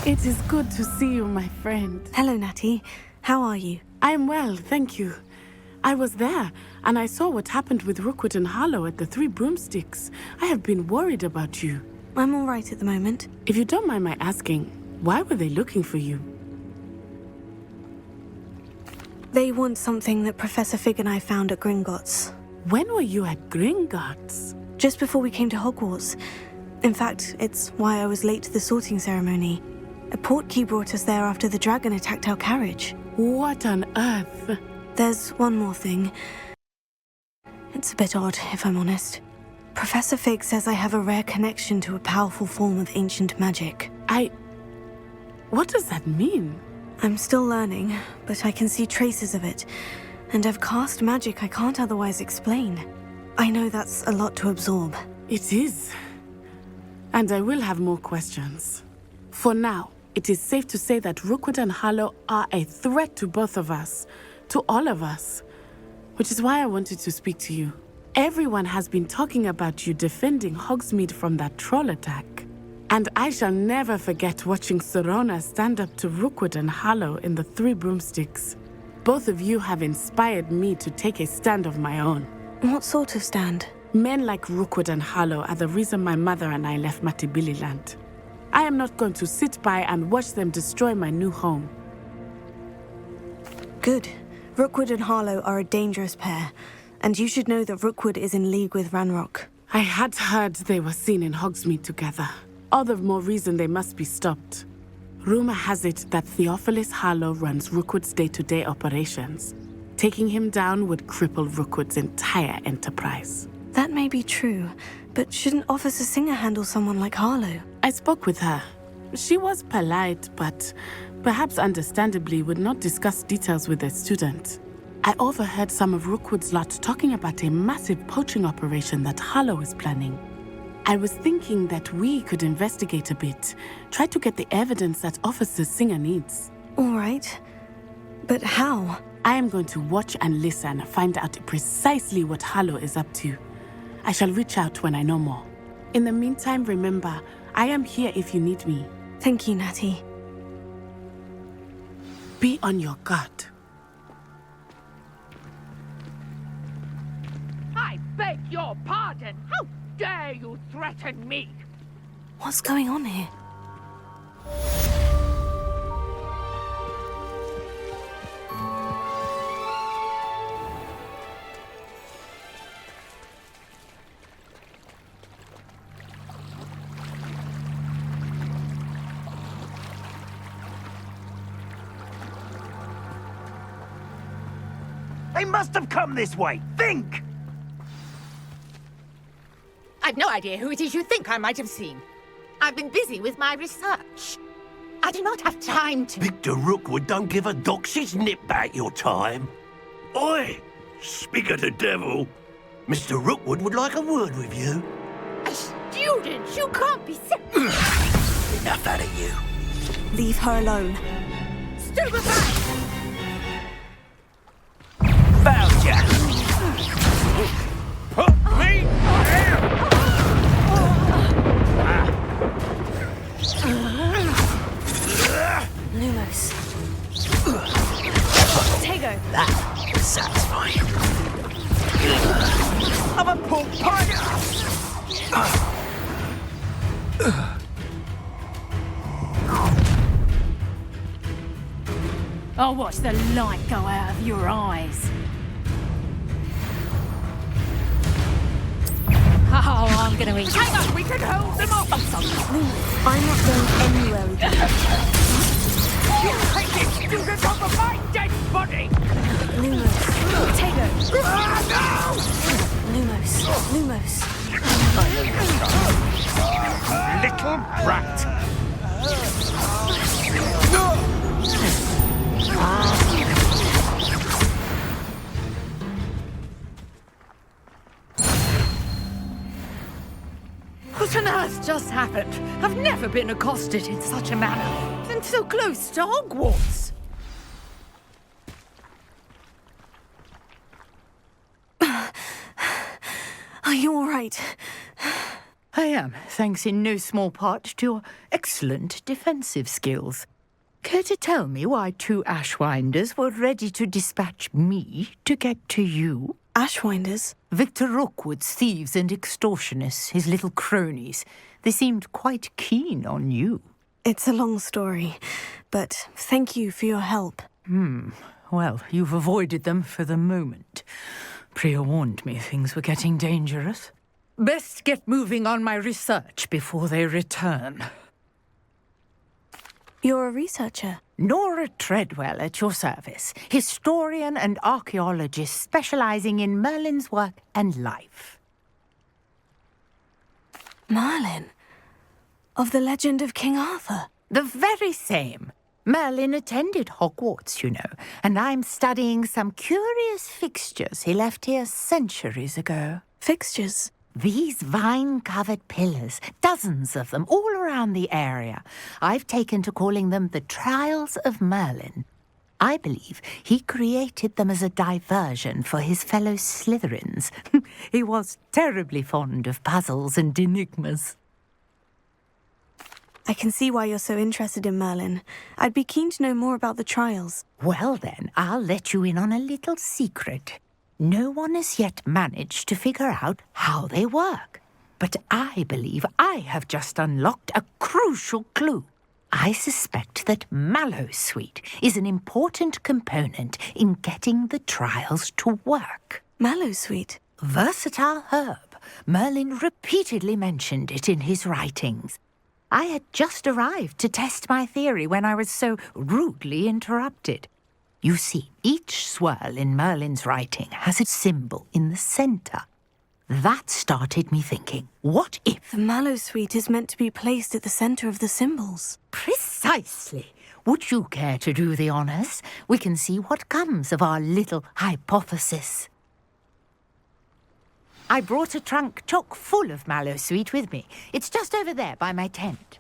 It is good to see you, my friend. Hello, Natty. How are you? I am well, thank you. I was there, and I saw what happened with Rookwood and Harlow at the Three Broomsticks. I have been worried about you. I'm all right at the moment. If you don't mind my asking, why were they looking for you? They want something that Professor Fig and I found at Gringotts. When were you at Gringotts? Just before we came to Hogwarts. In fact, it's why I was late to the sorting ceremony. A portkey brought us there after the dragon attacked our carriage. What on earth? There's one more thing. It's a bit odd, if I'm honest. Professor Fig says I have a rare connection to a powerful form of ancient magic. What does that mean? I'm still learning, but I can see traces of it. And I've cast magic I can't otherwise explain. I know that's a lot to absorb. It is. And I will have more questions. For now, it is safe to say that Rookwood and Harlow are a threat to both of us. To all of us. Which is why I wanted to speak to you. Everyone has been talking about you defending Hogsmeade from that troll attack. And I shall never forget watching Serona stand up to Rookwood and Harlow in the Three Broomsticks. Both of you have inspired me to take a stand of my own. What sort of stand? Men like Rookwood and Harlow are the reason my mother and I left Matibililand. I am not going to sit by and watch them destroy my new home. Good. Rookwood and Harlow are a dangerous pair, and you should know that Rookwood is in league with Ranrock. I had heard they were seen in Hogsmeade together. All the more reason they must be stopped. Rumor has it that Theophilus Harlow runs Rookwood's day-to-day operations. Taking him down would cripple Rookwood's entire enterprise. That may be true, but shouldn't Officer Singer handle someone like Harlow? I spoke with her. She was polite, but perhaps understandably would not discuss details with a student. I overheard some of Rookwood's lot talking about a massive poaching operation that Harlow is planning. I was thinking that we could investigate a bit, try to get the evidence that Officer Singer needs. All right. But how? I am going to watch and listen, find out precisely what Harlow is up to. I shall reach out when I know more. In the meantime, remember, I am here if you need me. Thank you, Natty. Be on your guard. I beg your pardon. How dare you threaten me? What's going on here? They must have come this way. Think! I've no idea who it is you think I might have seen. I've been busy with my research. I do not have time to... Victor Rookwood don't give a doxy's nip back your time. Oi! Speak of the devil. Mr. Rookwood would like a word with you. A student? You can't be so... Enough out of you. Leave her alone. Stupefy! Found ya! Put me down! Lumos. Tego. That was satisfying. I'm a pork pie! I'll watch the light go out of your eyes. Oh, I'm gonna eat. Hang on, we can hold them off. I'm not going anywhere with you. You take this student off of my dead body! Lumos. Tego. Ah, Lumos. Lumos. Little brat! What on earth just happened? I've never been accosted in such a manner. And so close to Hogwarts. Are you all right? I am, thanks in no small part to your excellent defensive skills. Care to tell me why 2 Ashwinders were ready to dispatch me to get to you? Ashwinders? Victor Rookwood's thieves and extortionists, his little cronies. They seemed quite keen on you. It's a long story, but thank you for your help. Well, you've avoided them for the moment. Priya warned me things were getting dangerous. Best get moving on my research before they return. You're a researcher? Nora Treadwell at your service, historian and archaeologist specializing in Merlin's work and life. Merlin? Of the legend of King Arthur? The very same. Merlin attended Hogwarts, you know, and I'm studying some curious fixtures he left here centuries ago. Fixtures? These vine-covered pillars, dozens of them, all around the area. I've taken to calling them the Trials of Merlin. I believe he created them as a diversion for his fellow Slytherins. He was terribly fond of puzzles and enigmas. I can see why you're so interested in Merlin. I'd be keen to know more about the trials. Well then, I'll let you in on a little secret. No one has yet managed to figure out how they work. But I believe I have just unlocked a crucial clue. I suspect that Mallowsweet is an important component in getting the trials to work. Mallowsweet? Versatile herb. Merlin repeatedly mentioned it in his writings. I had just arrived to test my theory when I was so rudely interrupted. You see, each swirl in Merlin's writing has a symbol in the centre. That started me thinking, what if... The Mallowsweet is meant to be placed at the centre of the symbols. Precisely. Would you care to do the honours? We can see what comes of our little hypothesis. I brought a trunk chock full of Mallowsweet with me. It's just over there by my tent.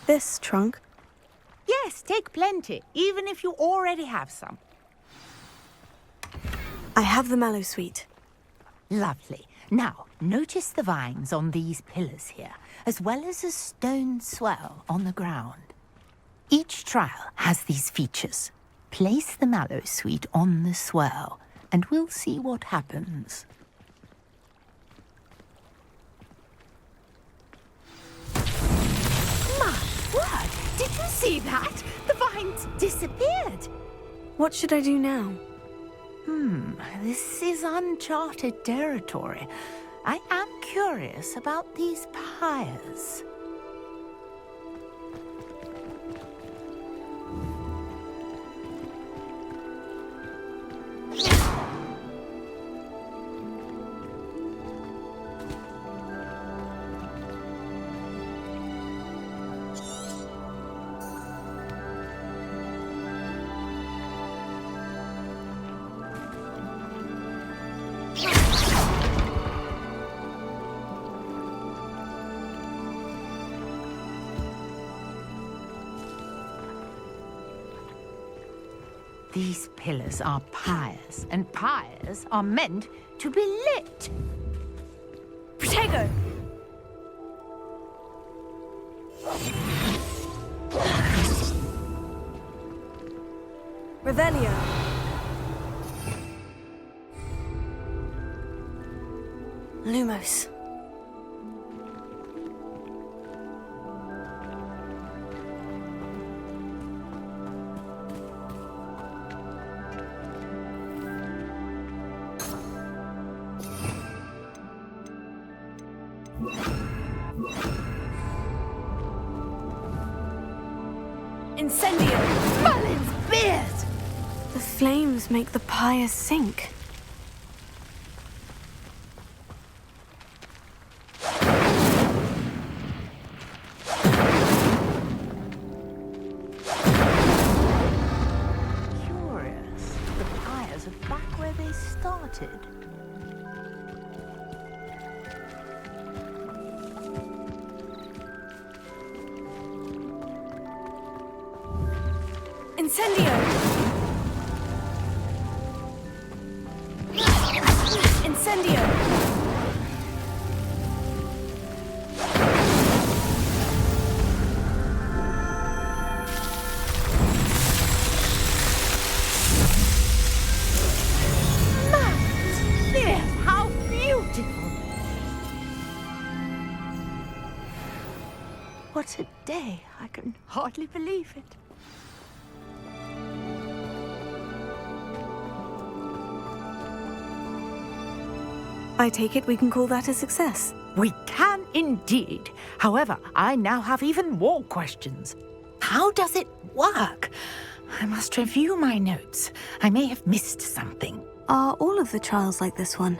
This trunk? Yes, take plenty, even if you already have some. I have the Mallowsweet. Lovely. Now, notice the vines on these pillars here, as well as a stone swirl on the ground. Each trial has these features. Place the Mallowsweet on the swirl, and we'll see what happens. My word! Did you see that? The vines disappeared. What should I do now? This is uncharted territory. I am curious about these pyres. These pillars are pyres, and pyres are meant to be lit. Protego! Revelio! Lumos. Incendio! Merlin's beard! The flames make the pyre sink. Curious. The pyres are back where they started. Incendio! Incendio! Yes, how beautiful! What a day. I can hardly believe it. I take it we can call that a success. We can indeed. However, I now have even more questions. How does it work? I must review my notes. I may have missed something. Are all of the trials like this one?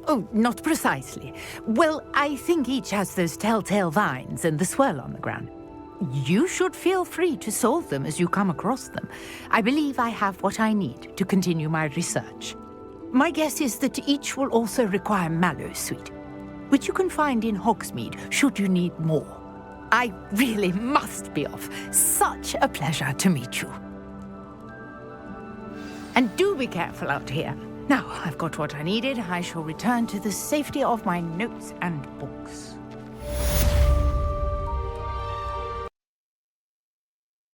Oh, not precisely. Well, I think each has those telltale vines and the swirl on the ground. You should feel free to solve them as you come across them. I believe I have what I need to continue my research. My guess is that each will also require mallow sweet, which you can find in Hogsmeade should you need more. I really must be off. Such a pleasure to meet you. And do be careful out here. Now I've got what I needed, I shall return to the safety of my notes and books.